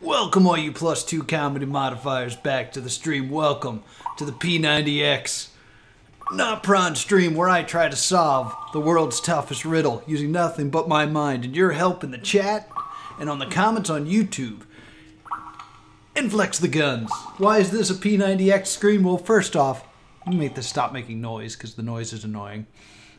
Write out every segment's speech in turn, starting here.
Welcome all you +2 comedy modifiers back to the stream. Welcome to the P90X NotPron stream where I try to solve the world's toughest riddle using nothing but my mind and your help in the chat and on the comments on YouTube. And flex the guns. Why is this a P90X screen? Well, first off, let me make this stop making noise because the noise is annoying.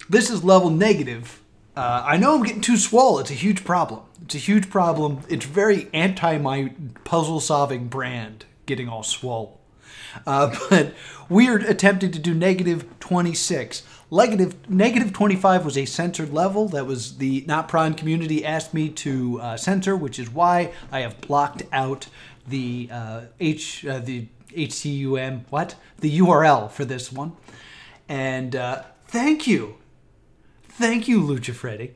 This is level negative. I know I'm getting too swole. It's a huge problem. It's a huge problem. It's very anti my puzzle solving brand, getting all swole. But we're attempting to do negative 26. Negative 25 was a censored level. That was the NotPron community asked me to censor, which is why I have blocked out the HCUM, the URL for this one. And thank you. Thank you, Lucha Freddy.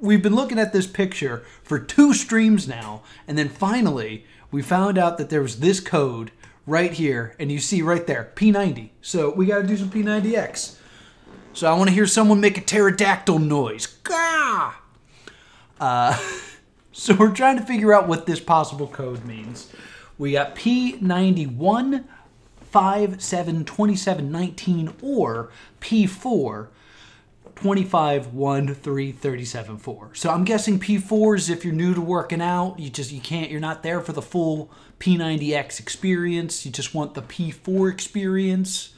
We've been looking at this picture for 2 streams now, and then finally we found out that there was this code right here, and you see right there, P90. So we got to do some P90X. So I want to hear someone make a pterodactyl noise. Gah! So we're trying to figure out what this possible code means. We got P91 57 27 19 or P4 25 1 3 37 4. So I'm guessing P4 is if you're new to working out, you're not there for the full P90X experience. You just want the P4 experience.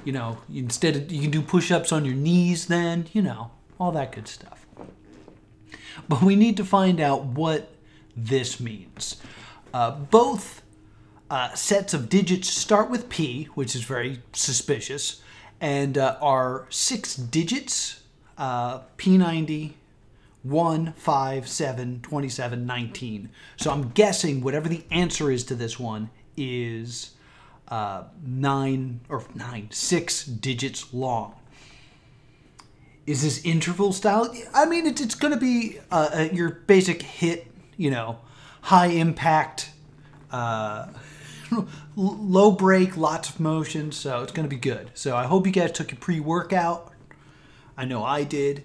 You know, you can do push-ups on your knees then, you know, all that good stuff. But we need to find out what this means. Both sets of digits start with P, which is very suspicious, and are 6 digits, P90, 1, 5, 7, 27, 19. So I'm guessing whatever the answer is to this one is 6 digits long. Is this interval style? I mean, it's going to be your basic hit, you know, high impact, low break, lots of motion, so it's going to be good. So I hope you guys took your pre-workout. I know I did.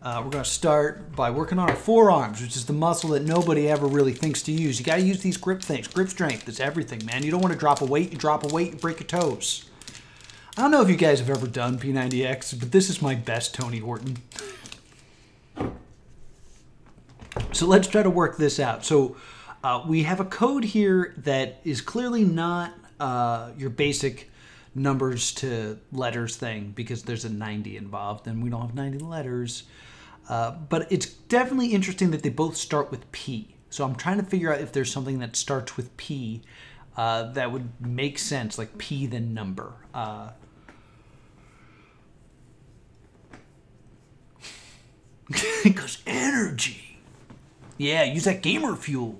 We're going to start by working on our forearms, which is the muscle that nobody ever really thinks to use. You got to use these grip things. Grip strength is everything, man. You don't want to drop a weight. You drop a weight, you break your toes. I don't know if you guys have ever done P90X, but this is my best Tony Horton. So let's try to work this out. So we have a code here that is clearly not your basic numbers to letters thing because there's a 90 involved and we don't have 90 letters. But it's definitely interesting that they both start with P. So I'm trying to figure out if there's something that starts with P that would make sense, like P then number. Because energy. Yeah, use that gamer fuel.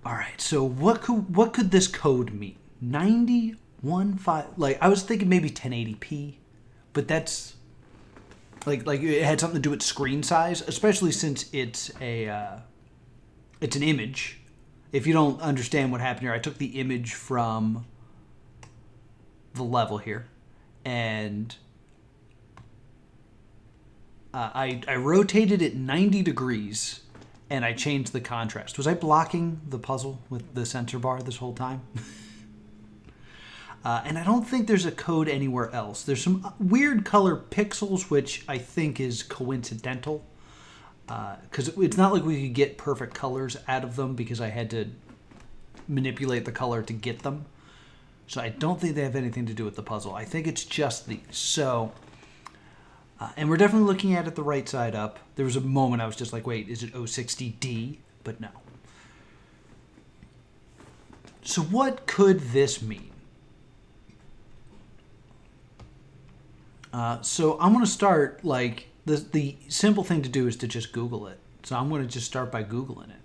All right, so what could this code mean? 90, 1, 5, like I was thinking maybe 1080p, but that's like it had something to do with screen size, especially since it's an image. If you don't understand what happened here, I took the image from the level here, and I rotated it 90 degrees. And I changed the contrast. Was I blocking the puzzle with the center bar this whole time? And I don't think there's a code anywhere else. There's some weird color pixels, which I think is coincidental. Because it's not like we could get perfect colors out of them because I had to manipulate the color to get them. So I don't think they have anything to do with the puzzle. I think it's just these. So... and we're definitely looking at it the right side up. There was a moment I was just like, wait, is it 060D? But no. So what could this mean? So I'm going to start, like, the simple thing to do is to just Google it. So I'm going to just start by Googling it.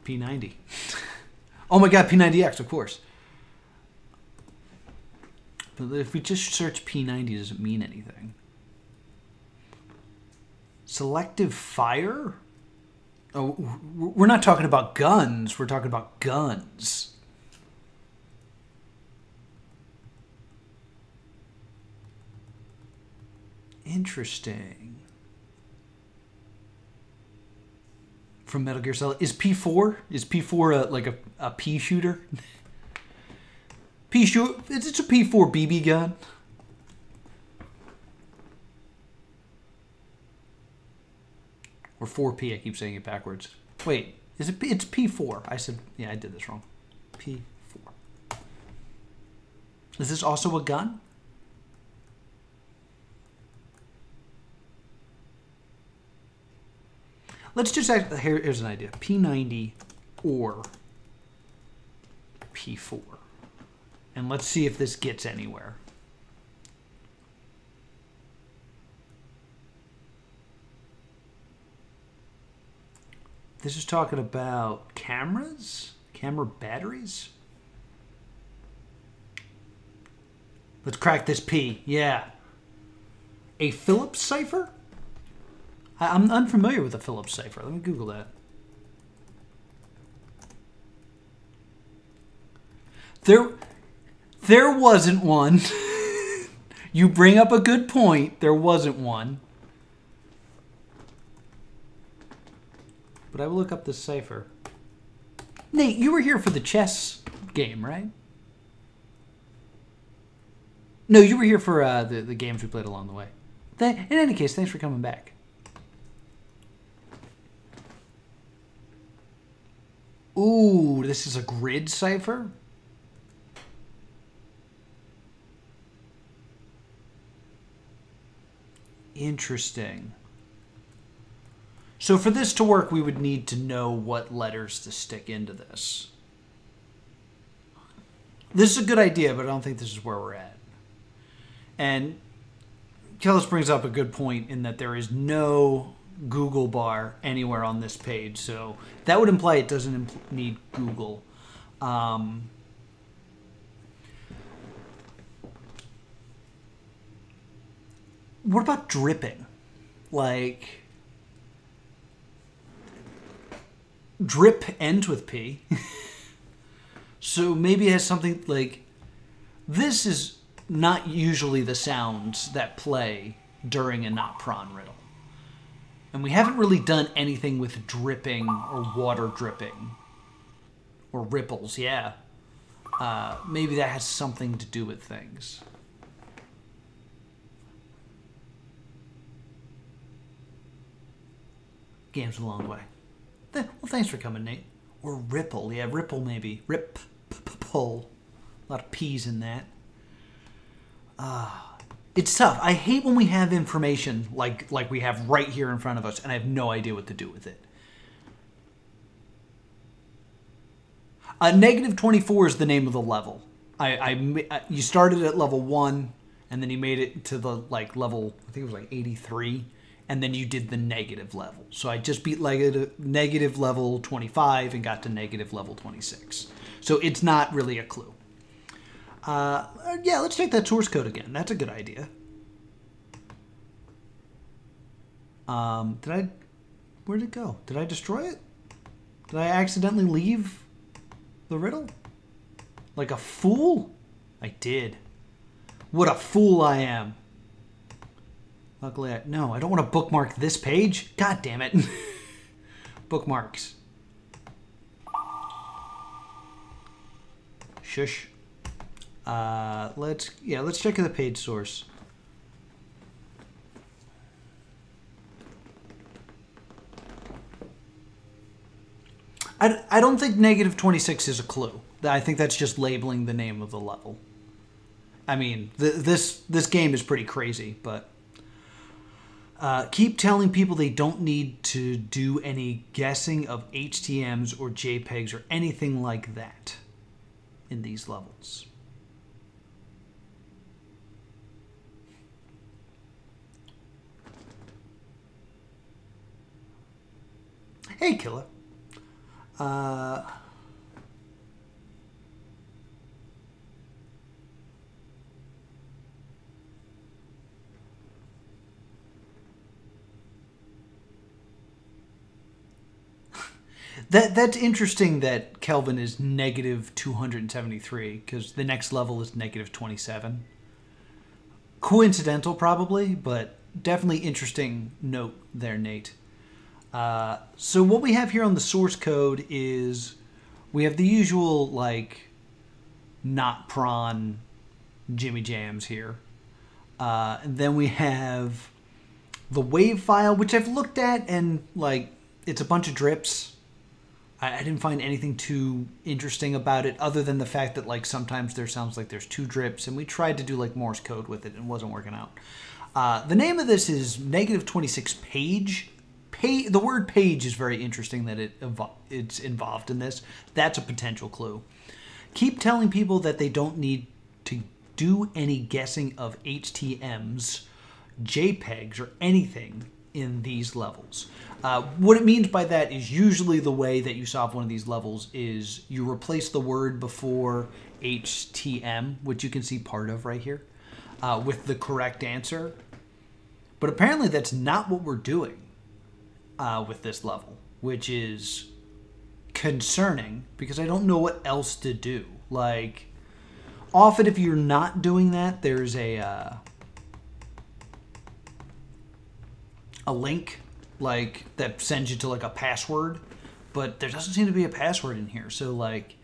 P90. Oh my God, P90X, of course. But if we just search P90, does it mean anything? Selective fire? Oh, we're not talking about guns. We're talking about guns. Interesting. from Metal Gear Solid. Is P4? Is P4 like a pea shooter? It's a P4 BB gun. Or 4P, I keep saying it backwards. Wait, it's P4. I said, yeah, I did this wrong. P4. Is this also a gun? Let's just act, here's an idea. P90 or P4. And let's see if this gets anywhere. This is talking about cameras? Camera batteries? Let's crack this P. Yeah. A Phillips cipher? I'm unfamiliar with a Phillips cipher. Let me Google that. There wasn't one. You bring up a good point. There wasn't one. But I will look up this cipher. Nate, you were here for the chess game, right? No, you were here for the games we played along the way. In any case, thanks for coming back. Ooh, this is a grid cipher? Interesting. So for this to work, we would need to know what letters to stick into this. This is a good idea, but I don't think this is where we're at. And Kellis brings up a good point in that there is no Google bar anywhere on this page. So that would imply it doesn't need Google. What about dripping? Like... Drip ends with P. So maybe it has something like... This is not usually the sounds that play during a NotPron Riddle. And we haven't really done anything with dripping or water dripping. Or ripples, yeah. Maybe that has something to do with things. Game's a long way. Well, thanks for coming, Nate. Or ripple. Yeah, ripple maybe. Rip-pull. A lot of P's in that. It's tough. I hate when we have information like we have right here in front of us and I have no idea what to do with it. Negative 24 is the name of the level. You started at level 1 and then you made it to the level, I think it was 83. And then you did the negative level. So I just beat negative level 25 and got to negative level 26. So it's not really a clue. Yeah, let's take that source code again. That's a good idea. Where'd it go? Did I destroy it? Did I accidentally leave the riddle? Like a fool? I did. What a fool I am. Luckily, no, I don't want to bookmark this page. God damn it. Bookmarks. Shush. Let's check the page source. I don't think negative 26 is a clue. I think that's just labeling the name of the level. I mean, this game is pretty crazy, but... keep telling people they don't need to do any guessing of HTMs or JPEGs or anything like that in these levels. Hey, Killer. That's interesting that Kelvin is negative 273 because the next level is negative 27. Coincidental probably, but definitely interesting note there, Nate. So what we have here on the source code is we have the usual, like, NotPron Jimmy Jams here. And then we have the wave file, which I've looked at, and, like, it's a bunch of drips. I didn't find anything too interesting about it, other than the fact that, like, sometimes there sounds like there's 2 drips, and we tried to do, like, Morse code with it, and it wasn't working out. The name of this is -26 page. The word page is very interesting that it's involved in this. That's a potential clue. Keep telling people that they don't need to do any guessing of HTMs, JPEGs, or anything in these levels. What it means by that is usually the way that you solve one of these levels is you replace the word before HTM, which you can see part of right here, with the correct answer. But apparently that's not what we're doing with this level, which is concerning because I don't know what else to do. Like, often if you're not doing that, there's a link like that sends you to like a password, but there doesn't seem to be a password in here. So like,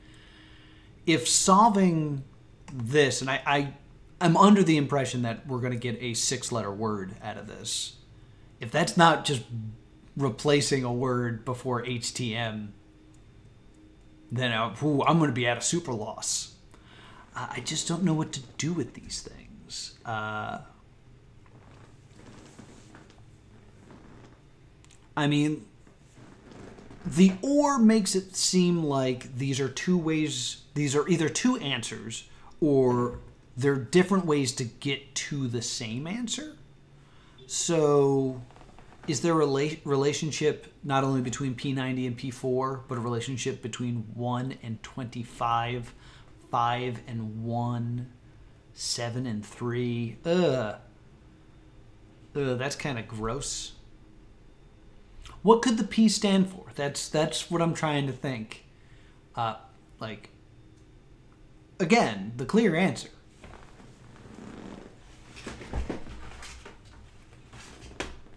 if solving this, and I'm under the impression that we're going to get a 6-letter word out of this. If that's not just replacing a word before HTM, then I'm going to be at a super loss. I just don't know what to do with these things. I mean, the or makes it seem like these are 2 ways, these are either 2 answers, or they're different ways to get to the same answer. So is there a relationship not only between P90 and P4, but a relationship between 1 and 25, 5 and 1, 7 and 3? That's kind of gross. What could the P stand for? That's what I'm trying to think. Like, again, the clear answer.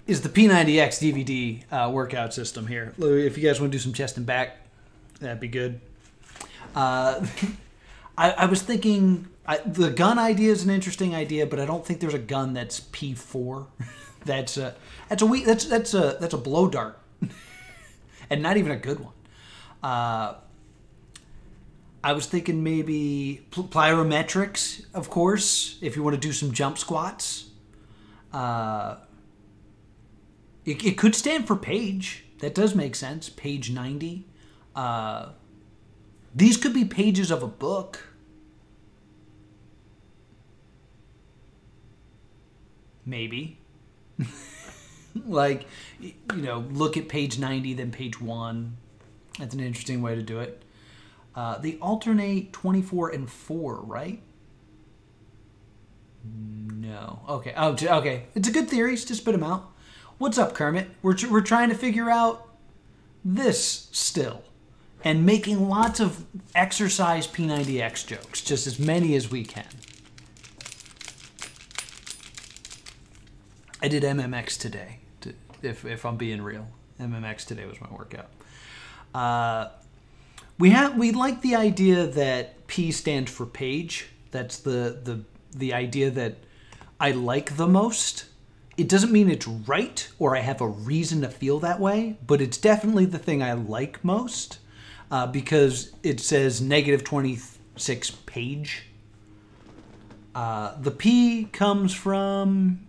Is the P90X DVD workout system here. If you guys want to do some chest and back, that'd be good. I was thinking the gun idea is an interesting idea, but I don't think there's a gun that's P4. That's a blow dart, and not even a good one. I was thinking maybe plyometrics, of course, if you want to do some jump squats. It could stand for page. That does make sense. Page 90. These could be pages of a book. Maybe. Like, you know, look at page 90, then page 1. That's an interesting way to do it. They alternate 24 and 4, right? No. Okay. Oh, okay. It's a good theory. Just spit them out. What's up, Kermit? We're trying to figure out this still. And making lots of exercise P90X jokes. Just as many as we can. I did MMX today, if I'm being real. MMX today was my workout. We like the idea that P stands for page. That's the idea that I like the most. It doesn't mean it's right or I have a reason to feel that way, but it's definitely the thing I like most because it says -26 page. The P comes from...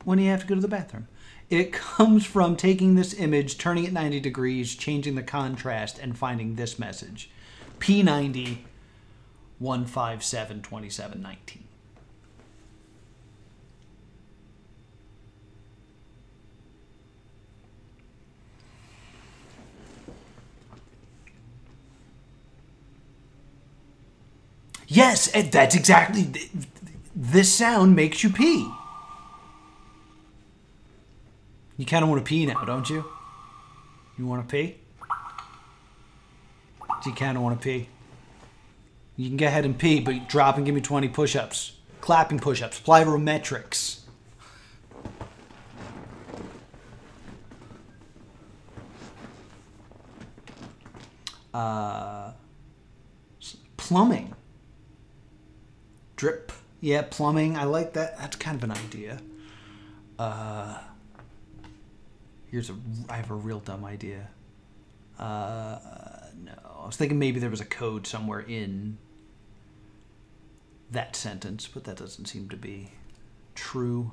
when do you have to go to the bathroom? It comes from taking this image, turning it 90 degrees, changing the contrast, and finding this message. P90 157 27 19. Yes, that's exactly... this sound makes you pee. You kind of want to pee now, don't you? You want to pee? Do you kind of want to pee? You can go ahead and pee, but drop and give me 20 push-ups. Clapping push-ups. Plyometrics. Plumbing. Drip. Yeah, plumbing. I like that. That's kind of an idea. I have a real dumb idea. No. I was thinking maybe there was a code somewhere in that sentence, but that doesn't seem to be true.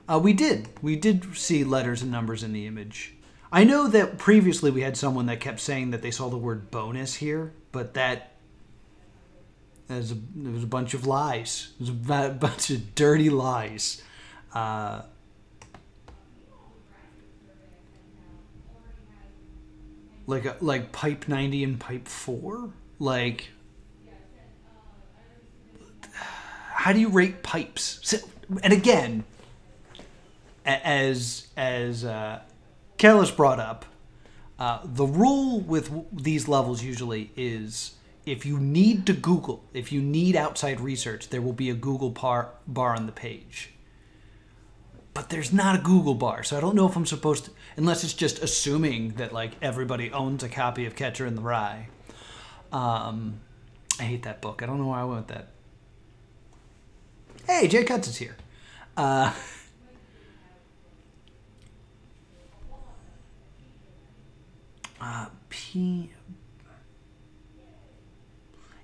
We did see letters and numbers in the image. I know that previously we had someone that kept saying that they saw the word bonus here, but it was a bunch of lies. It was a bunch of dirty lies. Like pipe 90 and pipe 4? Like, how do you rate pipes? So, and again, as Kellis brought up, the rule with these levels usually is if you need to Google, if you need outside research, there will be a Google bar on the page. But there's not a Google bar, so I don't know if I'm supposed to, unless it's just assuming that like everybody owns a copy of Catcher in the Rye. I hate that book. I don't know why I went with that. Hey, Jay Cutts is here.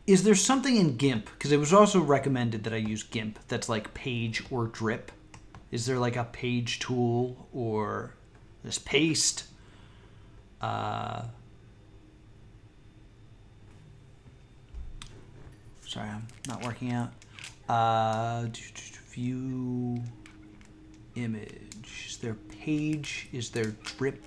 Is there something in GIMP? Because it was also recommended that I use GIMP that's like page or drip. Is there like a page tool or this paste? Sorry, I'm not working out. View image. Is there page? Is there drip?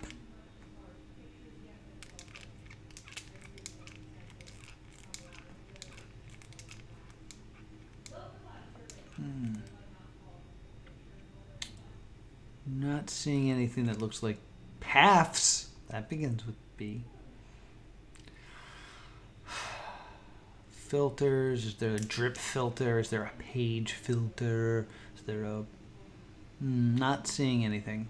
Not seeing anything that looks like paths. That begins with B. Filters. Is there a drip filter? Is there a page filter? Is there a... not seeing anything.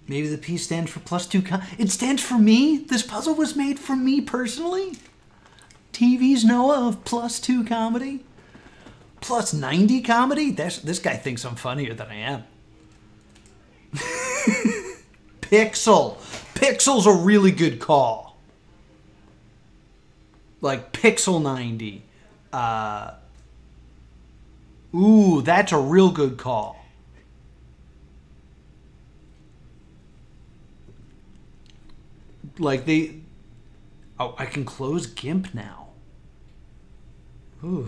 Maybe the P stands for +2. It stands for me? This puzzle was made for me personally? TV's Noah of +2 comedy? +90 comedy? This guy thinks I'm funnier than I am. Pixel. Pixel's a really good call. Like Pixel 90. Ooh, that's a real good call. Like oh, I can close GIMP now. Ooh.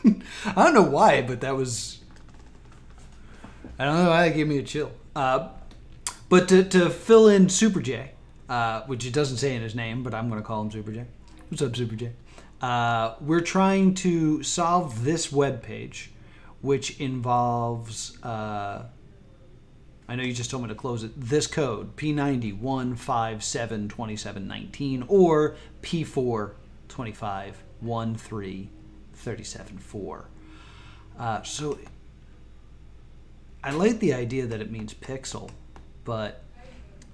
I don't know why, but that was, I don't know why that gave me a chill. But to fill in Super J, which it doesn't say in his name, but I'm going to call him Super J. What's up, Super J? We're trying to solve this web page, which involves, I know you just told me to close it, this code, P90-157-2719 or P4-25-13-37-4. So I like the idea that it means pixel, but,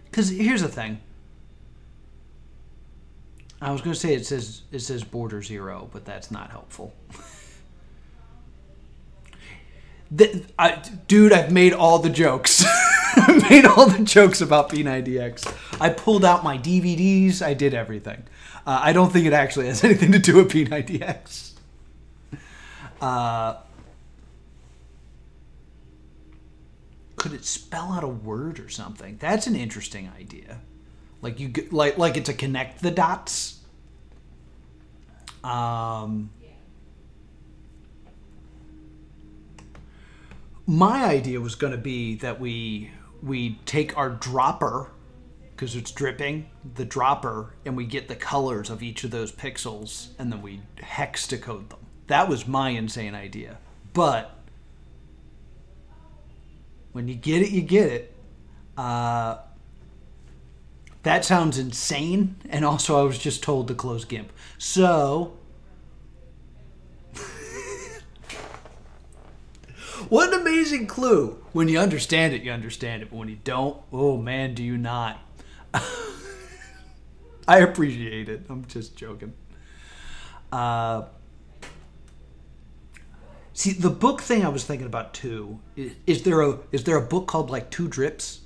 because here's the thing. I was going to say it says border 0, but that's not helpful. Dude, I've made all the jokes. I made all the jokes about P90X. I pulled out my DVDs. I did everything. I don't think it actually has anything to do with P90X. Could it spell out a word or something? That's an interesting idea. Like you like it to connect the dots. My idea was going to be that we take our dropper, because it's dripping, the dropper, and we get the colors of each of those pixels, and then we hex decode them. That was my insane idea. But When you get it, you get it. That sounds insane. And also, I was just told to close GIMP. So, what an amazing clue. When you understand it, you understand it. But when you don't, oh man, do you not. I appreciate it. I'm just joking. See, the book thing I was thinking about too. Is there a book called like Two Drips?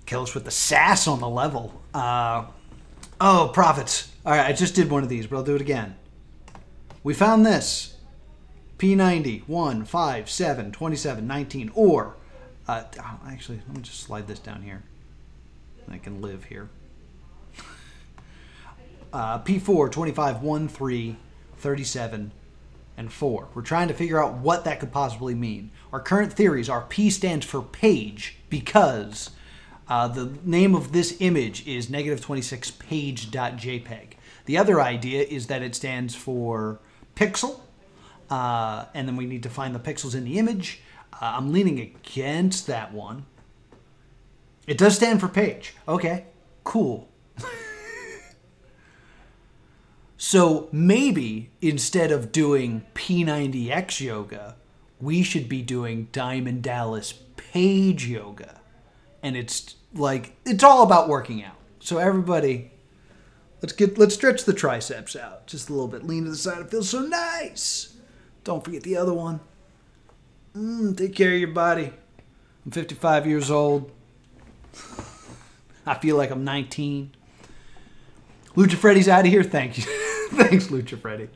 Kill us with the sass on the level. Oh, profits. All right, I just did one of these, but I'll do it again. We found this. P90, 1, 5, 7, 27, 19, or... actually, let me just slide this down here. I can live here. P4, 25, 1, 3, 37, and 4. We're trying to figure out what that could possibly mean. Our current theories are P stands for page because the name of this image is -26 page.jpg. The other idea is that it stands for pixel, and then we need to find the pixels in the image. I'm leaning against that one. It does stand for page. Okay, cool. So maybe instead of doing P90X yoga, we should be doing Diamond Dallas Page yoga. And it's like, it's all about working out. So everybody, let's stretch the triceps out just a little bit. Lean to the side. It feels so nice. Don't forget the other one. Take care of your body. I'm 55 years old. I feel like I'm 19. Lucha Freddy's out of here. Thank you. Thanks, Lucha Freddy.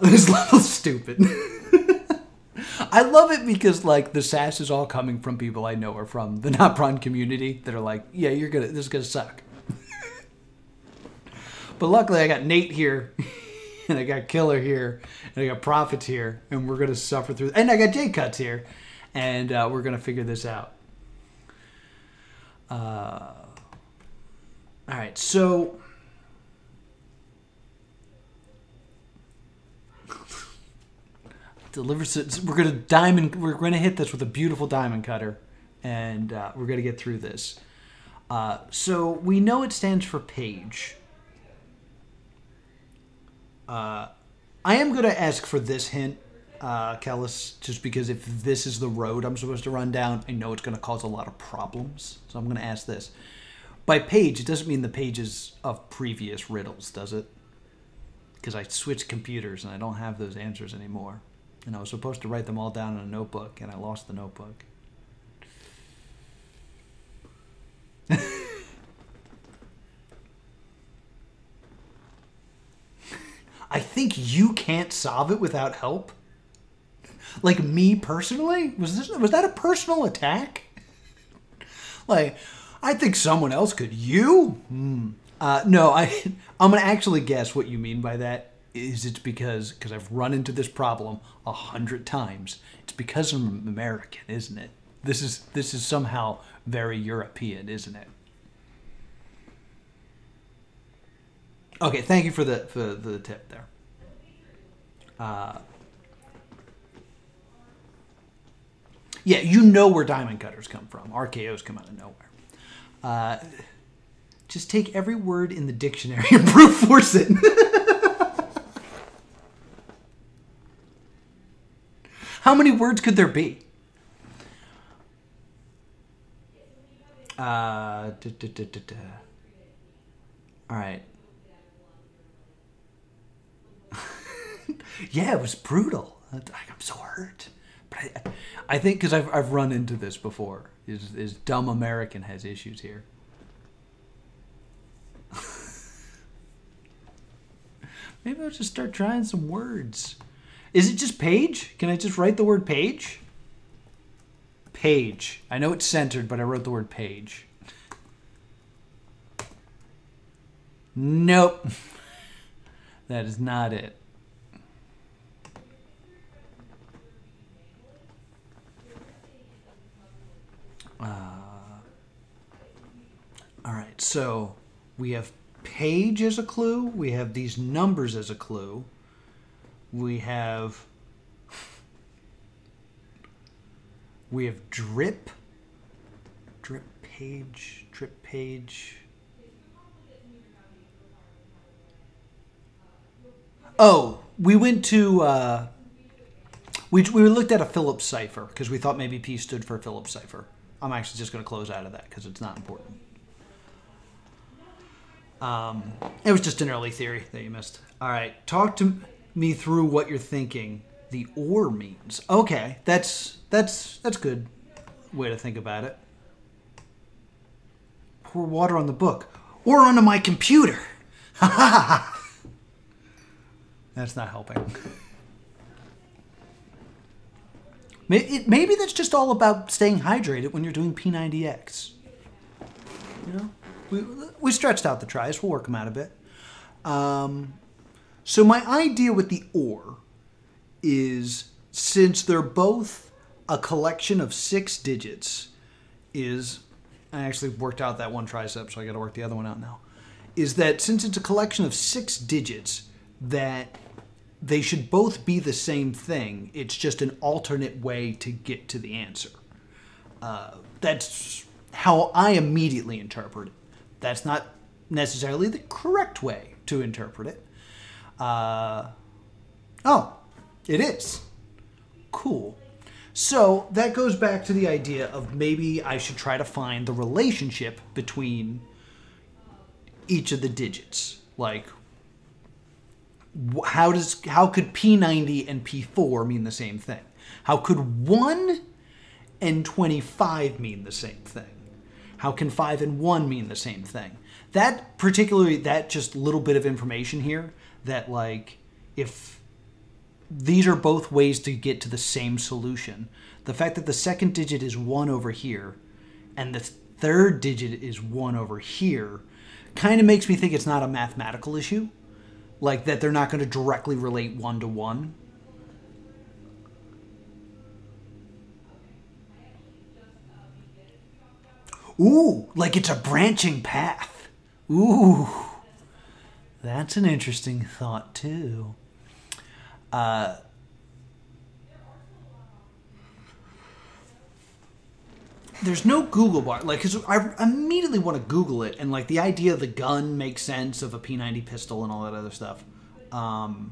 This level's stupid. I love it because like the sass is all coming from people I know are from the NotPron community that are like, yeah, this is gonna suck. But luckily I got Nate here, and I got Killer here, and I got Profits here, and we're gonna suffer through. And I got J Cuts here, and we're gonna figure this out. All right, so. We're gonna hit this with a beautiful diamond cutter, and we're gonna get through this. So we know it stands for page. I am gonna ask for this hint, Kellis, just because if this is the road I'm supposed to run down, I know it's gonna cause a lot of problems. So I'm gonna ask this. By page, it doesn't mean the pages of previous riddles, does it? Because I switched computers and I don't have those answers anymore. And I was supposed to write them all down in a notebook, and I lost the notebook. I think you can't solve it without help. Like me personally? Was that a personal attack? Like, I think someone else could. You? No, I'm gonna actually guess what you mean by that. It's because I've run into this problem 100 times. It's because I'm American, isn't it? This is somehow very European, isn't it? Okay, thank you for the tip there. Yeah, you know where diamond cutters come from. RKOs come out of nowhere. Just take every word in the dictionary and brute force it. How many words could there be? All right. Yeah, it was brutal. I'm so hurt. But I think because I've run into this before. Is dumb American has issues here. Maybe I'll just start trying some words. Is it just page? Can I just write the word page? Page. I know it's centered, but I wrote the word page. Nope. That is not it. So we have page as a clue. We have these numbers as a clue. We have drip page. Oh, we went to we looked at a Phillips cipher because we thought maybe P stood for Phillips cipher. I'm actually just going to close out of that because it's not important. It was just an early theory that you missed. All right, talk to me through what you're thinking the or means. Okay, that's good way to think about it. Pour water on the book or onto my computer. Ha ha ha. That's not helping. Maybe that's just all about staying hydrated when you're doing P90X. You know, we stretched out the tries. We'll work them out a bit. So my idea with the or is, since they're both a collection of 6 digits, I actually worked out that one tricep, so I got to work the other one out now. Is that since it's a collection of 6 digits, that they should both be the same thing. It's just an alternate way to get to the answer. That's how I immediately interpret it. That's not necessarily the correct way to interpret it. Oh, it is. Cool. So that goes back to the idea of maybe I should try to find the relationship between each of the digits. Like, how could P90 and P4 mean the same thing? How could 1 and 25 mean the same thing? How can 5 and 1 mean the same thing? That just little bit of information here, that like, if these are both ways to get to the same solution, the fact that the second digit is 1 over here and the third digit is 1 over here kind of makes me think it's not a mathematical issue. Like that they're not going to directly relate 1 to 1. Ooh, like it's a branching path. Ooh, that's an interesting thought too. There's no Google bar, like, because I immediately want to Google it, and like the idea of the gun makes sense, of a P90 pistol and all that other stuff. But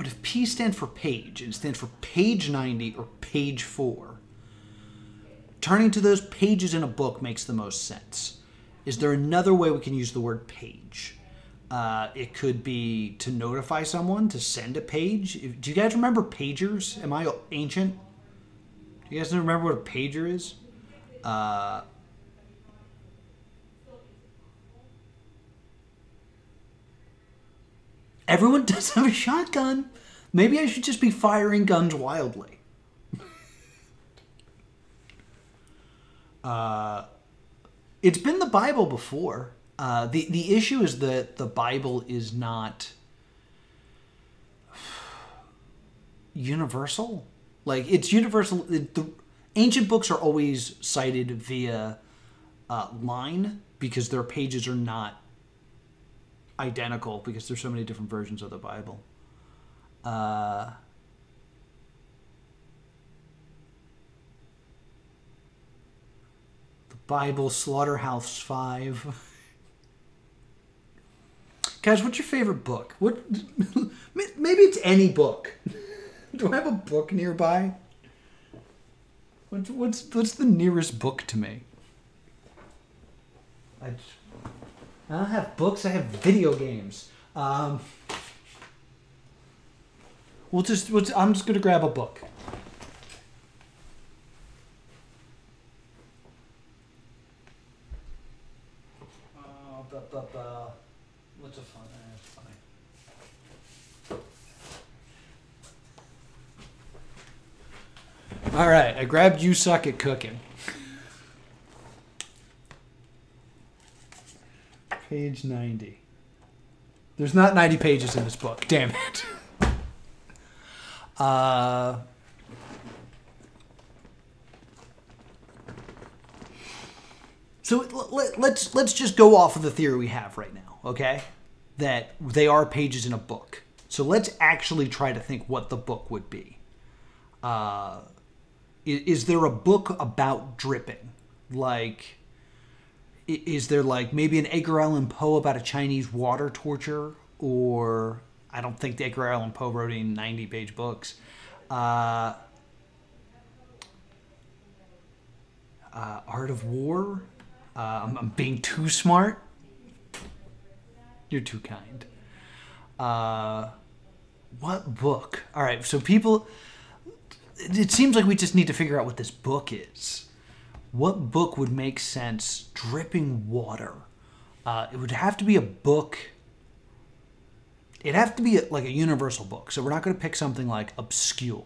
if P stands for page, and it stands for page 90 or page 4, turning to those pages in a book makes the most sense. Is there another way we can use the word page? It could be to notify someone, to send a page. Do you guys remember pagers? Am I ancient? Do you guys remember what a pager is? Everyone does have a shotgun. Maybe I should just be firing guns wildly. It's been the Bible before. The issue is that the Bible is not universal. Like, it's universal. The ancient books are always cited via line because their pages are not identical because there's so many different versions of the Bible. The Bible, Slaughterhouse-Five. Guys, what's your favorite book? What? Maybe it's any book. Do I have a book nearby? What's the nearest book to me? I don't have books. I have video games. I'm just gonna grab a book. What's a fun? That's funny. All right, I grabbed You Suck at Cooking. Page 90. There's not 90 pages in this book. Damn it. So let's just go off of the theory we have right now, okay? That they are pages in a book. So let's actually try to think what the book would be. Is there a book about dripping? Like, is there like maybe an Edgar Allan Poe about a Chinese water torture? Or I don't think Edgar Allan Poe wrote any 90-page books. Art of War? I'm being too smart. You're too kind. What book? All right, so people... It seems like we just need to figure out what this book is. What book would make sense? Dripping water. It would have to be a book... It'd have to be like a universal book. So we're not going to pick something like obscure,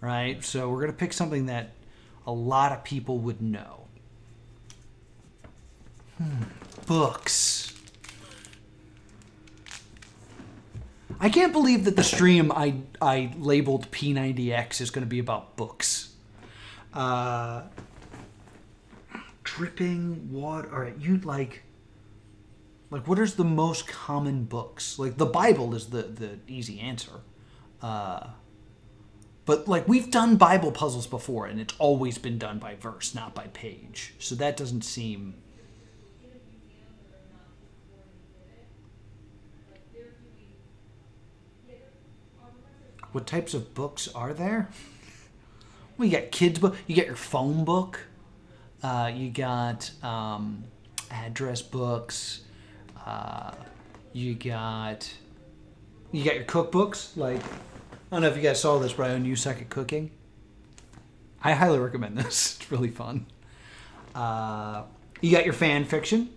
right? So we're going to pick something that a lot of people would know. Books. I can't believe that the stream I labeled P90X is going to be about books. Dripping water. All right, you like what is the most common books? Like the Bible is the easy answer. But like we've done Bible puzzles before, and it's always been done by verse, not by page. So that doesn't seem... What types of books are there? Well, you got kids book. You got your phone book. You got address books. You got your cookbooks. Like, I don't know if you guys saw this, but I own You Suck at Cooking. I highly recommend this. It's really fun. You got your fan fiction.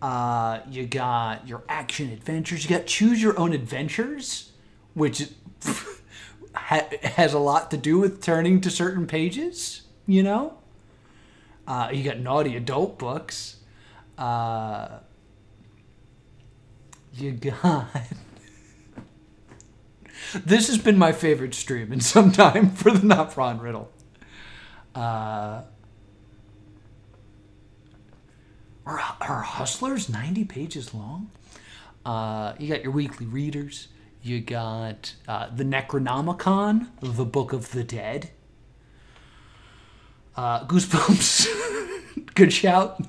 You got your action adventures. You got Choose Your Own Adventures, which has a lot to do with turning to certain pages, you know? You got naughty adult books. You got... This has been my favorite stream in some time for the NotPron Riddle. Are Hustlers 90 pages long? You got your weekly readers. You got the Necronomicon, the Book of the Dead. Goosebumps. Good shout.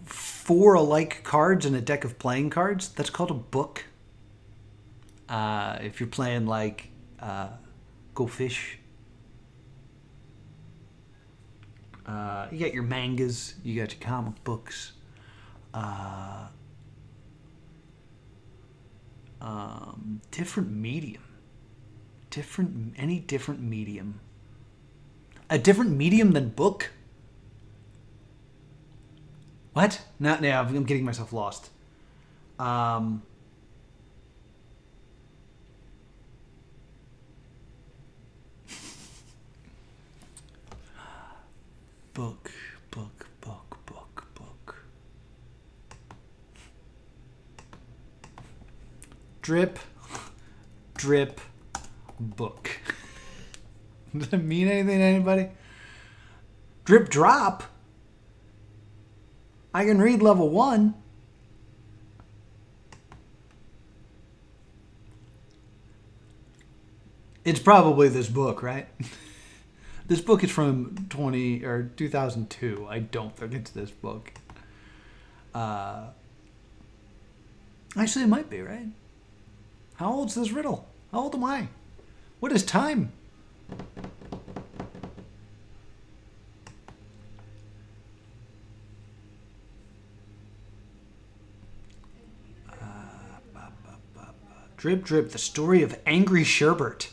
Four alike cards and a deck of playing cards. That's called a book. If you're playing like Go Fish. You got your mangas, you got your comic books, different medium, any different medium, a different medium than book. What? No, I'm getting myself lost. Book. Drip, book. Does that mean anything to anybody? Drip, drop. I can read level 1. It's probably this book, right? This book is from 2002. I don't think it's this book. Actually, it might be, right? How old's this riddle? How old am I? What is time? Drip, drip, the story of Angry Sherbert.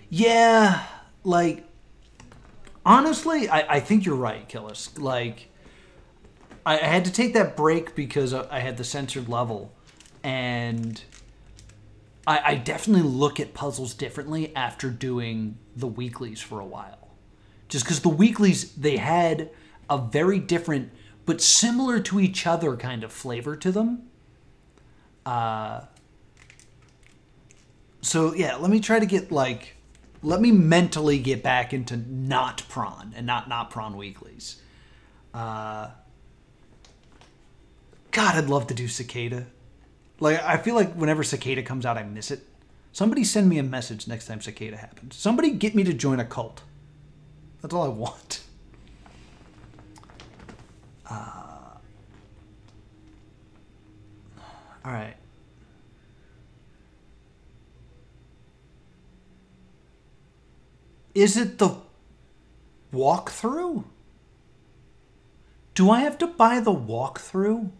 Yeah, like, honestly, I think you're right, Killis. Like, I had to take that break because I had the censored level, and I definitely look at puzzles differently after doing the weeklies for a while. Just because the weeklies, they had a very different but similar to each other kind of flavor to them. So yeah, let me try to get let me mentally get back into NotPron and not NotPron Weeklies. God, I'd love to do Cicada. Like, I feel like whenever Cicada comes out, I miss it. Somebody send me a message next time Cicada happens. Somebody get me to join a cult. That's all I want. All right. Is it the walkthrough? Do I have to buy the walkthrough?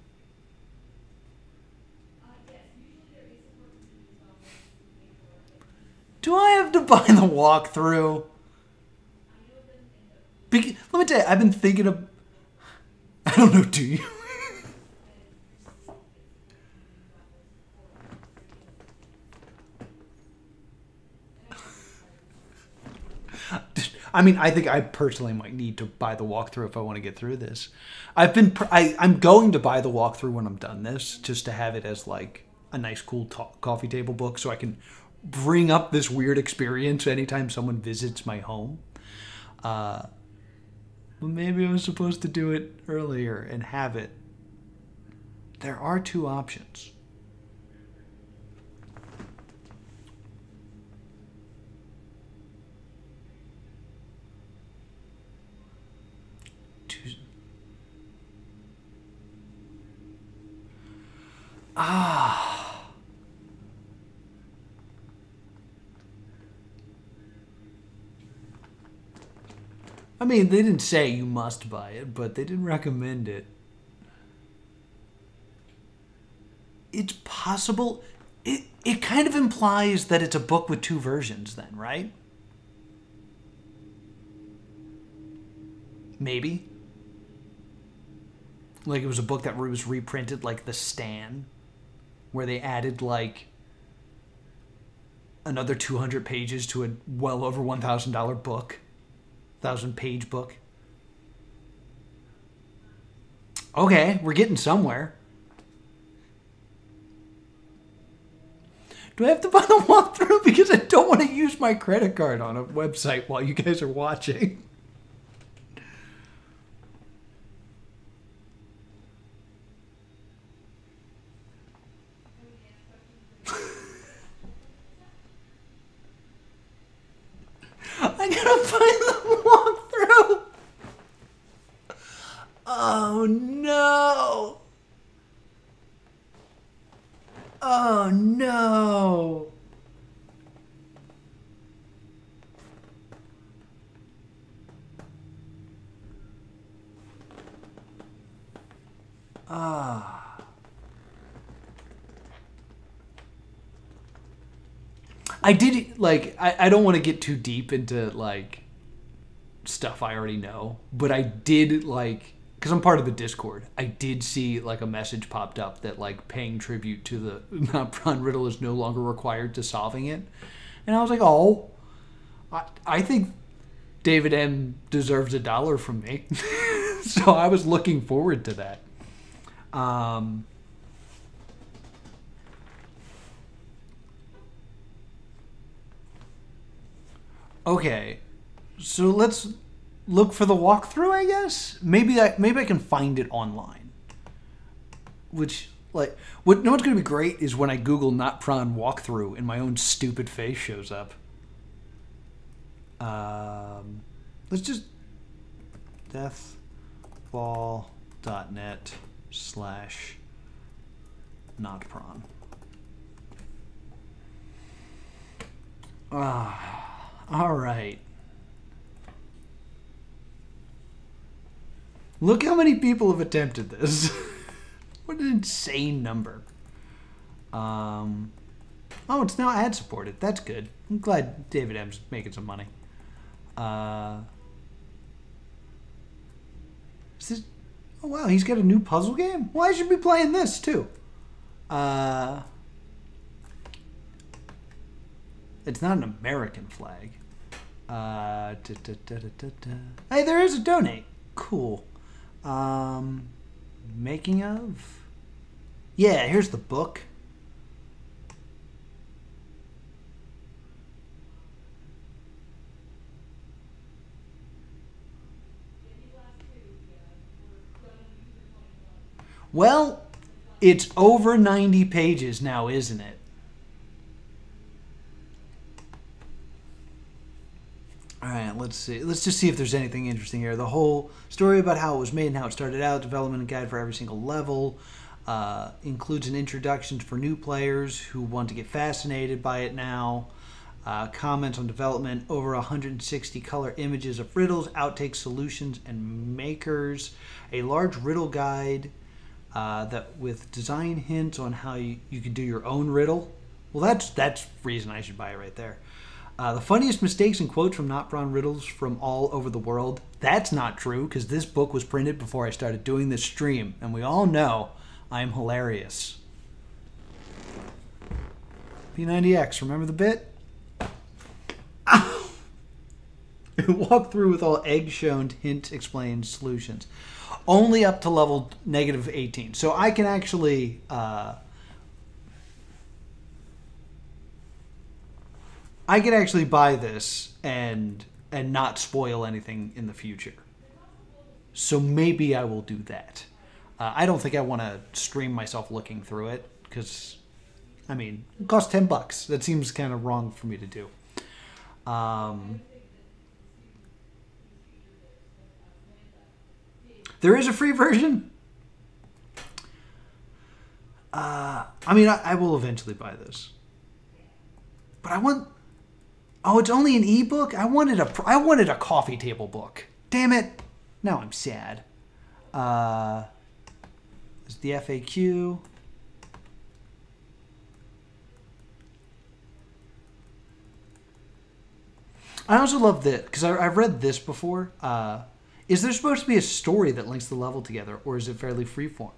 Do I have to buy the walkthrough? Let me tell you, I've been thinking of... I don't know, do you? I mean, I think I personally might need to buy the walkthrough if I want to get through this. I'm going to buy the walkthrough when I'm done this, just to have it as like a nice, cool coffee table book, so I can bring up this weird experience anytime someone visits my home. But maybe I was supposed to do it earlier and have it. There are two options. I mean, they didn't say you must buy it, but they did recommend it. It's possible. It kind of implies that it's a book with two versions then, right? Maybe. Like it was a book that was reprinted, like The Stan, where they added like another 200 pages to a well over $1,000 book. 1,000-page book. Okay, we're getting somewhere. Do I have to buy the walkthrough? Because I don't want to use my credit card on a website while you guys are watching. I gotta find the walkthrough. Oh no. Oh no. I did, like, I don't want to get too deep into, like, stuff I already know, but I did, like, because I'm part of the Discord, I did see, like, a message popped up that, like, paying tribute to the NotPron Riddle is no longer required to solving it. And I was like, oh, I think David M. deserves $1 from me. So I was looking forward to that. Okay, so let's look for the walkthrough, I guess? Maybe I can find it online. Which, like, you know what's going to be great is when I Google NotPron walkthrough and my own stupid face shows up. Let's just deathball.net/NotPron. All right. Look how many people have attempted this. What an insane number. Oh, it's now ad supported. That's good. I'm glad David M's making some money. Is this... Oh, wow, he's got a new puzzle game? Well, I should be playing this, too. It's not an American flag. Hey, there is a donate. Cool. Making of? Yeah, here's the book. Well, it's over 90 pages now, isn't it? All right, let's see. Let's just see if there's anything interesting here. The whole story about how it was made and how it started out, development guide for every single level, includes an introduction for new players who want to get fascinated by it now. Comments on development, over 160 color images of riddles, outtakes, solutions, and makers. A large riddle guide that with design hints on how you can do your own riddle. Well, that's reason I should buy it right there. The funniest mistakes and quotes from NotPron Riddles from all over the world. That's not true, because this book was printed before I started doing this stream, and we all know I'm hilarious. P90X, remember the bit? Walk through with all egg shown, hint explained solutions. Only up to level -18. So I can actually... I could actually buy this and not spoil anything in the future. So maybe I will do that. I don't think I want to stream myself looking through it because, I mean, it costs $10. That seems kind of wrong for me to do. There is a free version. I mean, I will eventually buy this. But I want... Oh, it's only an ebook? I wanted a coffee table book. Damn it. Now I'm sad. This is the FAQ. I also love this, because I've read this before. Is there supposed to be a story that links the level together, or is it fairly freeform?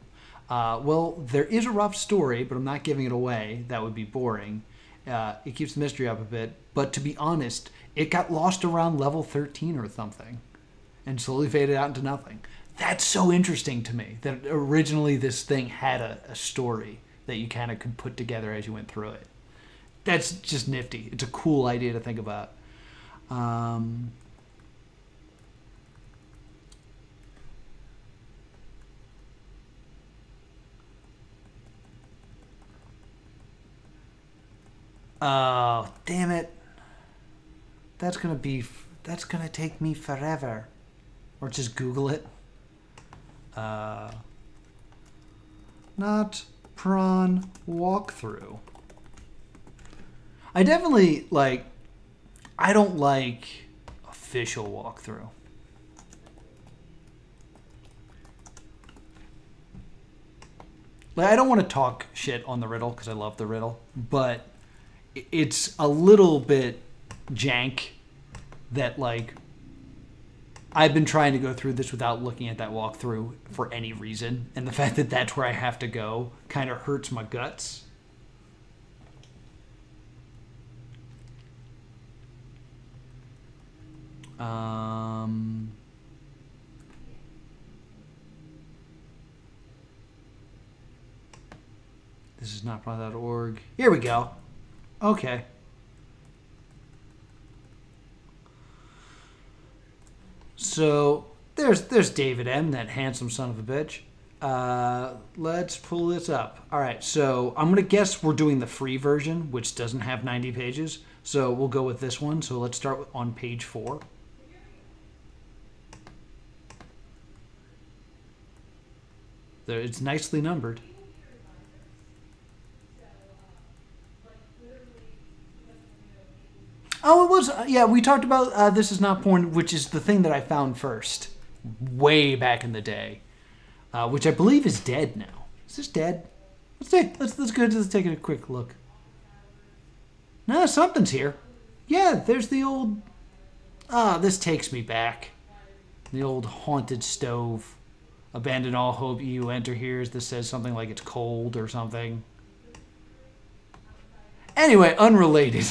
Well, there is a rough story, but I'm not giving it away. That would be boring. It keeps the mystery up a bit, but to be honest, it got lost around level 13 or something and slowly faded out into nothing. That's so interesting to me, that originally this thing had a story that you kind of could put together as you went through it. That's just nifty. It's a cool idea to think about. Oh, damn it. That's gonna take me forever. Or just Google it. NotPron walkthrough. I definitely, I don't like official walkthrough. I don't want to talk shit on the riddle because I love the riddle, but it's a little bit jank that, I've been trying to go through this without looking at that walkthrough for any reason, and the fact that that's where I have to go kind of hurts my guts. This is notpron.org. Here we go. Okay. So there's David M, that handsome son of a bitch. Let's pull this up. All right, so I'm gonna guess we're doing the free version, which doesn't have 90 pages. So we'll go with this one. So let's start on page 4. There, it's nicely numbered. Oh, it was, yeah, we talked about This Is Not Porn, which is the thing that I found first, way back in the day, which I believe is dead now. Is this dead? Let's see. Let's take a quick look. No, something's here. Yeah, there's the old, this takes me back. The old haunted stove. Abandon all hope, you enter here. This says something like it's cold or something. Anyway, unrelated.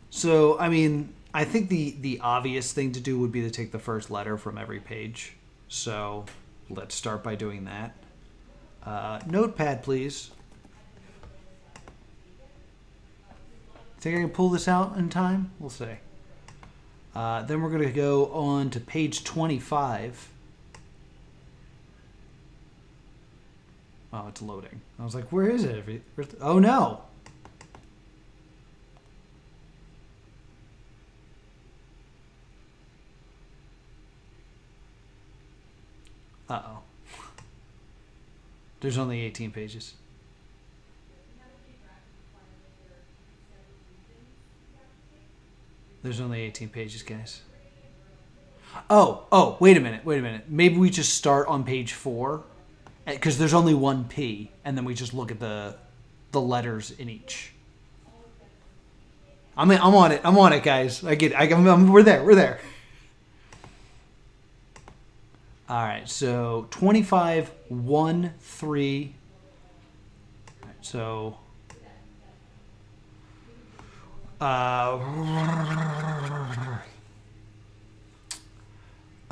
So, I mean, I think the obvious thing to do would be to take the first letter from every page. So, let's start by doing that. Notepad, please. Think I can pull this out in time? We'll see. Then we're going to go on to page 25. Oh, it's loading. I was like, where is it? Oh, no. Uh-oh. There's only 18 pages. There's only 18 pages, guys. Oh, wait a minute. Maybe we just start on page 4, because there's only one P, and then we just look at the letters in each. I'm on it, guys. I get it. We're there. All right, so 25, 1, 3. All right, so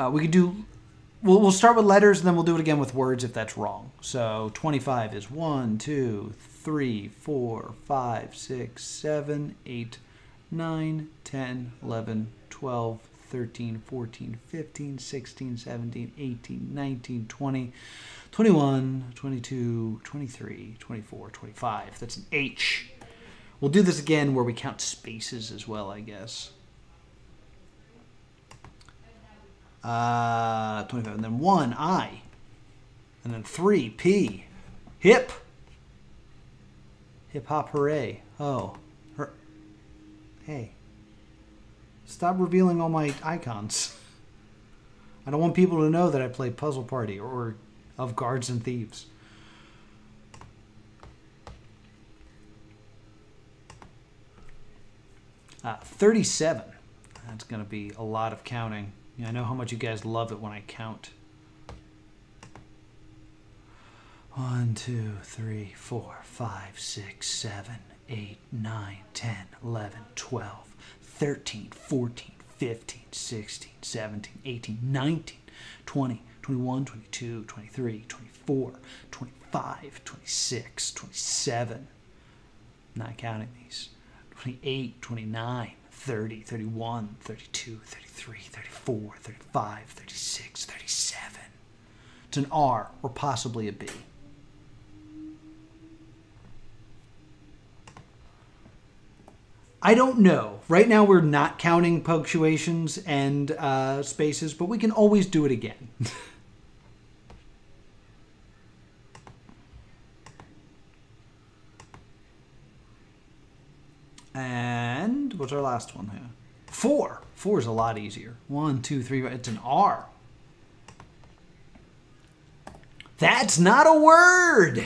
we could do. We'll start with letters, and then we'll do it again with words if that's wrong. So 25 is 1, 2, 3, 4, 5, 6, 7, 8, 9, 10, 11, 12, 13, 14, 15, 16, 17, 18, 19, 20, 21, 22, 23, 24, 25. That's an H. We'll do this again where we count spaces as well, I guess. 25, and then 1, I. And then 3, P. Hip. Hip hop hooray. Oh. Hey. Stop revealing all my icons. I don't want people to know that I play Puzzle Party or of Guards and Thieves. Uh, 37. That's going to be a lot of counting. Yeah, I know how much you guys love it when I count. 1, 2, 3, 4, 5, 6, 7, 8, 9, 10, 11, 12, 13, 14, 15, 16, 17, 18, 19, 20, 21, 22, 23, 24, 25, 26, 27. Not counting these. 28, 29, 30, 31, 32, 33, 34, 35, 36, 37. It's an R or possibly a B. I don't know. Right now we're not counting punctuations and spaces, but we can always do it again. And what's our last one here? 4. 4 is a lot easier. 1, 2, 3. It's an R. That's not a word.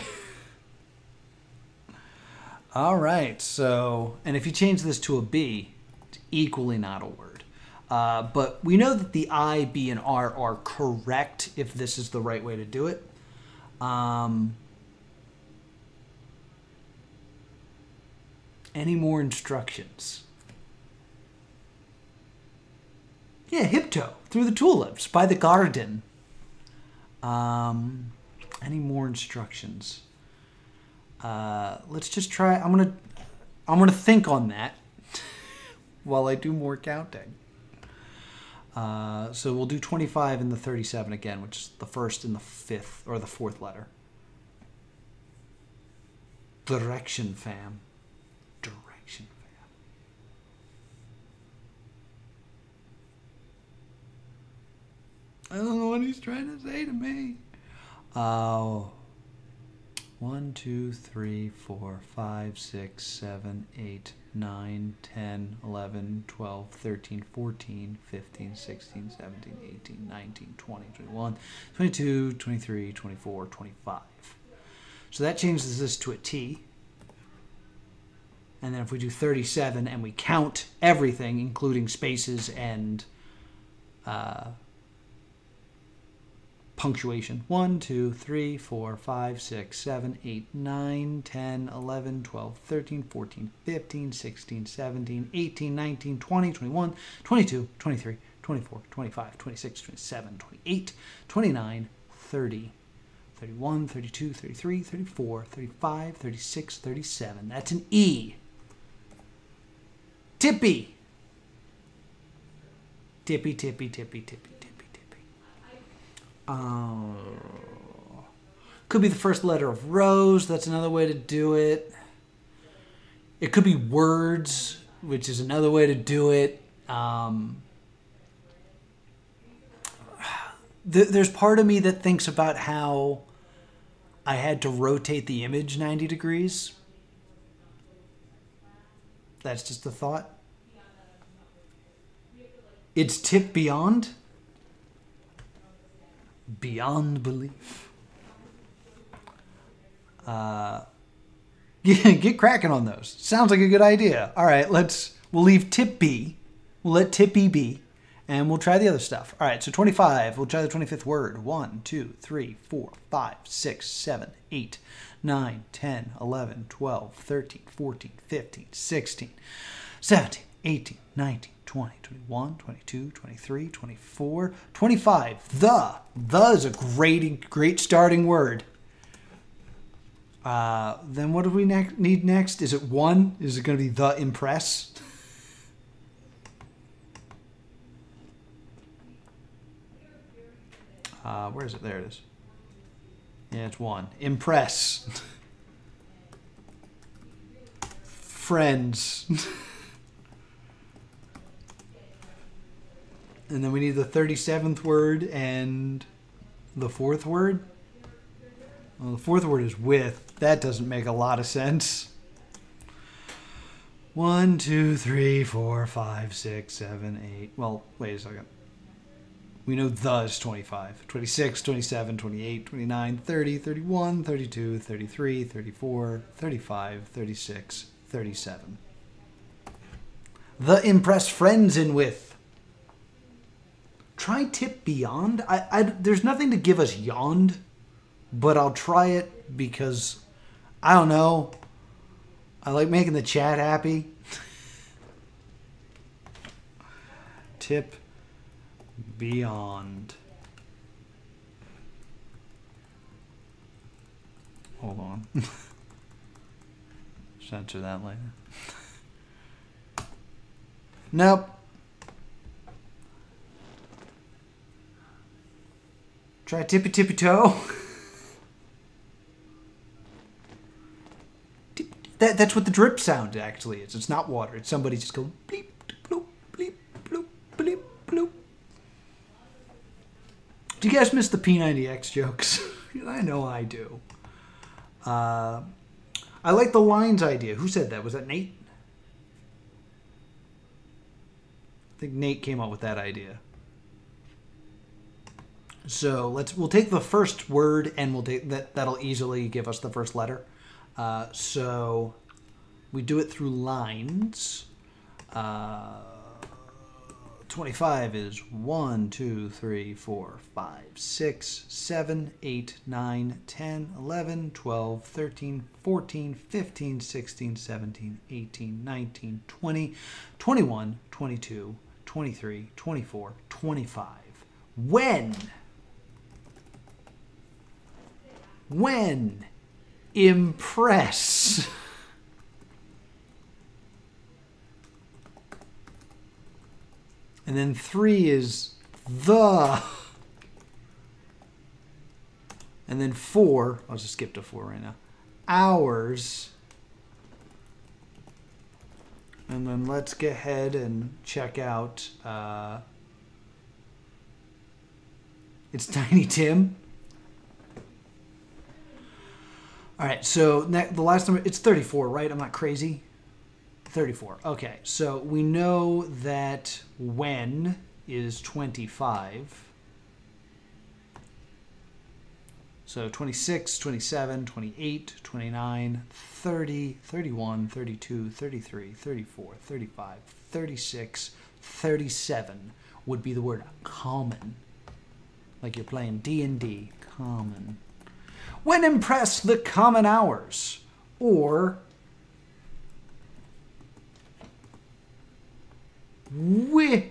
All right. So, and if you change this to a B, it's equally not a word. But we know that the I, B, and R are correct if this is the right way to do it. Any more instructions? Yeah, Hipto, Through the Tulips, by the Garden. Any more instructions? Let's just try. I'm gonna think on that while I do more counting. So we'll do 25 and the 37 again, which is the first and the fifth or the fourth letter. Direction, fam. Direction, fam. I don't know what he's trying to say to me. 1, 2, 3, 4, 5, 6, 7, 8, 9, 10, 11, 12, 13, 14, 15, 16, 17, 18, 19, 20, 21, 22, 23, 24, 25. So that changes this to a T. And then if we do 37 and we count everything, including spaces and punctuation. 1, 2, 3, 4, 5, 6, 7, 8, 9, 10, 11, 12, 13, 14, 15, 16, 17, 18, 19, 20, 21, 22, 23, 24, 25, 26, 27, 28, 29, 30, 31, 32, 33, 34, 35, 36, 37. That's an E. Tippy. Tippy, tippy, tippy, tippy, tippy, tippy. Could be the first letter of rose. That's another way to do it. It could be words, which is another way to do it. There's part of me that thinks about how I had to rotate the image 90 degrees. That's just a thought. It's tip beyond. Beyond belief. Get cracking on those. Sounds like a good idea. All right, we'll leave tip B. We'll let tip B be. And we'll try the other stuff. All right, so 25. We'll try the 25th word. 1, 2, 3, 4, 5, 6, 7, 8, 9, 10, 11, 12, 13, 14, 15, 16, 17, 18, 19, 20, 21, 22, 23, 24, 25. The is a great starting word. Then what do we need next? Is it 1? Is it going to be the impress? Where is it? There it is. Yeah, it's 1. Impress. Friends. And then we need the 37th word and the 4th word. Well, the 4th word is with. That doesn't make a lot of sense. 1, 2, 3, 4, 5, 6, 7, 8. Well, wait a second. We know the is 25. 26, 27, 28, 29, 30, 31, 32, 33, 34, 35, 36, 37. The impress friends in with. Try tip beyond. There's nothing to give us yond, but I'll try it because, I don't know, I like making the chat happy. Tip beyond. Hold on. Censor that later. Nope. Try tippy tippy toe. That's what the drip sound actually is. It's not water. It's somebody just going bleep bloop bleep bloop bleep bloop. Do you guys miss the P90X jokes? I know I do. I like the lines idea. Who said that? Was that Nate? I think Nate came up with that idea. So we'll take the first word and we'll take that'll easily give us the first letter. So we do it through lines. 25 is 1, 2, 3, 4, 5, 6, 7, 8, 9, 10, 11, 12, 13, 14, 15, 16, 17, 18, 19, 20, 21, 22, 23, 24, 25. When impress. And then 3 is the. And then 4, I'll just skip to 4 right now. Hours. And then let's go ahead and check out. It's Tiny Tim. All right, so the last number, it's 34, right? I'm not crazy. 34. Okay, so we know that when is 25. So 26, 27, 28, 29, 30, 31, 32, 33, 34, 35, 36, 37 would be the word common. Like you're playing D&D. Common. When impressed, the common hours. Or witch.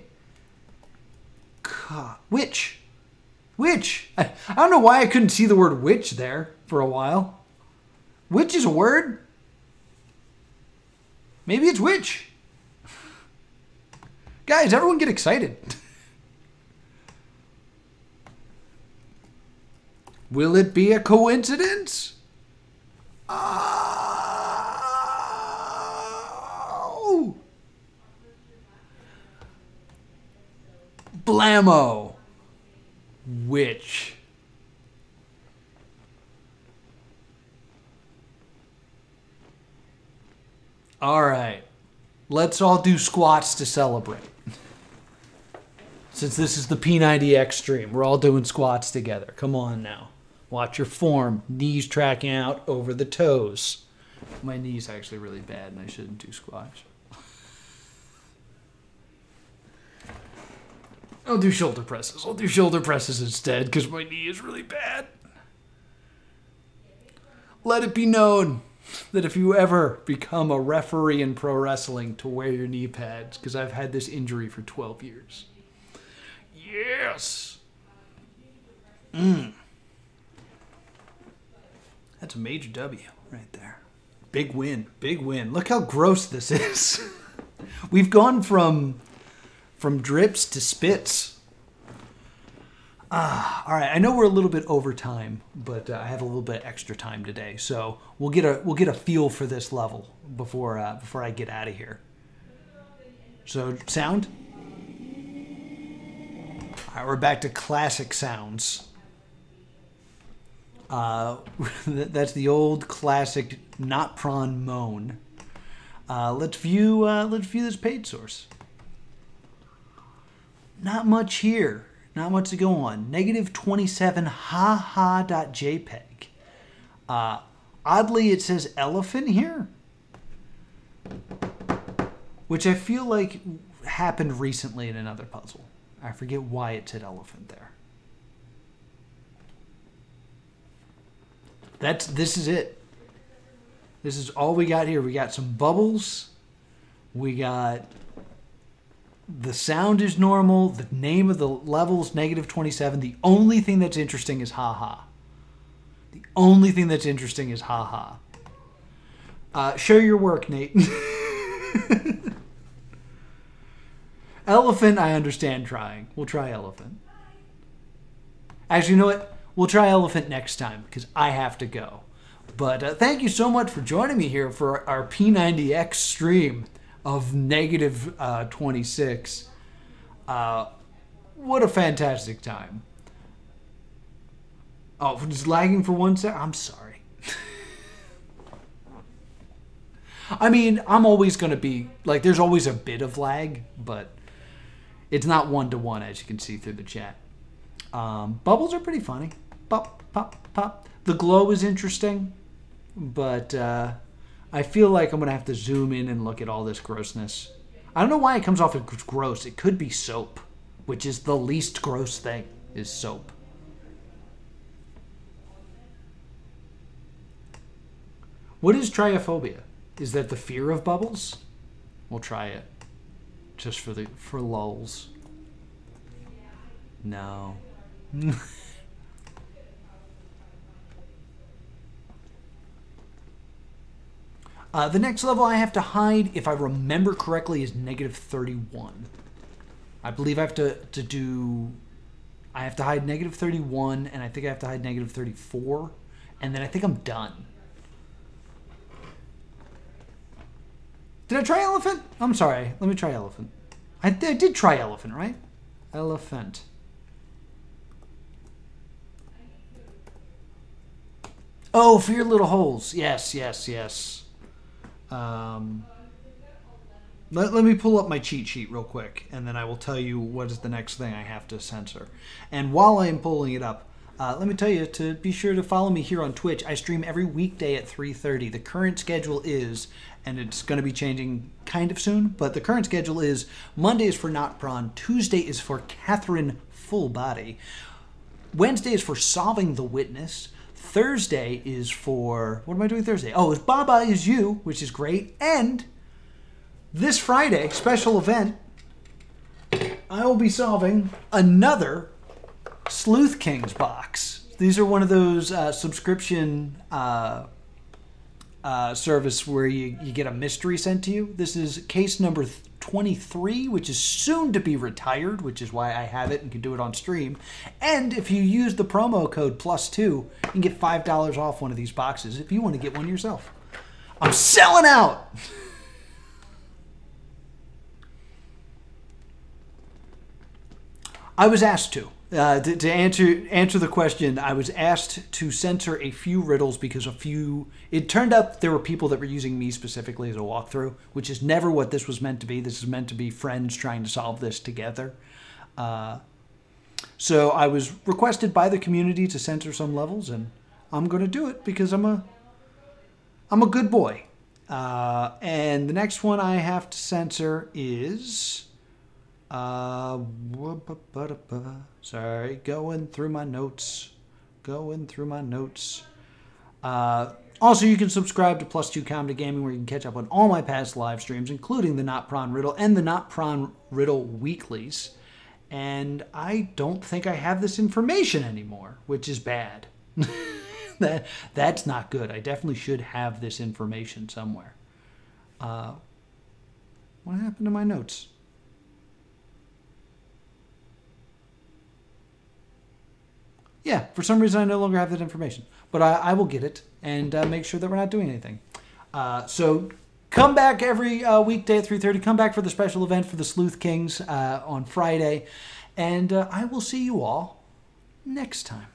Witch. I don't know why I couldn't see the word witch there for a while. Witch is a word? Maybe it's witch. Guys, everyone get excited. Will it be a coincidence? Oh! Blammo. Witch. All right. Let's all do squats to celebrate. Since this is the P90X stream, we're all doing squats together. Come on now. Watch your form. Knees tracking out over the toes. My knee's actually really bad and I shouldn't do squats. I'll do shoulder presses. I'll do shoulder presses instead because my knee is really bad. Let it be known that if you ever become a referee in pro wrestling, to wear your knee pads, because I've had this injury for 12 years. Yes! That's a major W right there. Big win. Big win. Look how gross this is. We've gone from drips to spits. All right, I know we're a little bit over time, but I have a little bit extra time today, so we'll get a feel for this level before I get out of here. So sound. All right, we're back to classic sounds. That's the old classic NotPron moan. Let's view this page source. Not much here. Not much to go on. -27 haha.jpg. Oddly, it says elephant here, which I feel like happened recently in another puzzle. I forget why it said elephant there. This is it. This is all we got here. We got some bubbles. We got the sound is normal. The name of the level is -27. The only thing that's interesting is haha. The only thing that's interesting is haha. Show your work, Nate. Elephant, I understand trying. We'll try elephant. Actually, you know what? We'll try elephant next time because I have to go. But thank you so much for joining me here for our P90X stream of -26. What a fantastic time. Oh, just lagging for 1 sec? I'm sorry. I mean, I'm always going to be, like, there's always a bit of lag, but it's not 1-to-1, as you can see through the chat. Bubbles are pretty funny. Pop, pop, pop. The glow is interesting, but I feel like I'm going to have to zoom in and look at all this grossness. I don't know why it comes off as gross. It could be soap, which is the least gross thing, is soap. What is triophobia? Is that the fear of bubbles? We'll try it. Just for lulz. No. The next level I have to hide, if I remember correctly, is -31. I believe I have to hide -31, and I think I have to hide -34, and then I think I'm done. Did I try elephant? I'm sorry. Let me try elephant. I did try elephant, right? Elephant. Oh, for your little holes. Yes, yes, yes. Let me pull up my cheat sheet real quick, and then I will tell you what is the next thing I have to censor. And while I am pulling it up, let me tell you to be sure to follow me here on Twitch. I stream every weekday at 3:30. The current schedule is, and it's going to be changing kind of soon, but the current schedule is Monday is for NotPron, Tuesday is for Catherine Full Body, Wednesday is for Solving the Witness. Thursday is for, what am I doing Thursday? Oh, it's Baba Is You, which is great. And this Friday, special event, I will be solving another Sleuth Kings box. These are one of those subscription service where you get a mystery sent to you. This is case number 23, which is soon to be retired, which is why I have it and can do it on stream. And if you use the promo code +2, you can get $5 off one of these boxes if you want to get one yourself. I'm selling out! I was asked to answer the question, I was asked to censor a few riddles because it turned out there were people that were using me specifically as a walkthrough, which is never what this was meant to be. This is meant to be friends trying to solve this together. So I was requested by the community to censor some levels, and I'm going to do it because I'm a good boy. And the next one I have to censor is... sorry, going through my notes. Also, you can subscribe to +2 Comedy Gaming, where you can catch up on all my past live streams, including the NotPron Riddle and the NotPron Riddle weeklies. And I don't think I have this information anymore, which is bad. That's not good. I definitely should have this information somewhere. What happened to my notes? Yeah, for some reason I no longer have that information. But I will get it and make sure that we're not doing anything. So come back every weekday at 3:30. Come back for the special event for the Sleuth Kings on Friday. And I will see you all next time.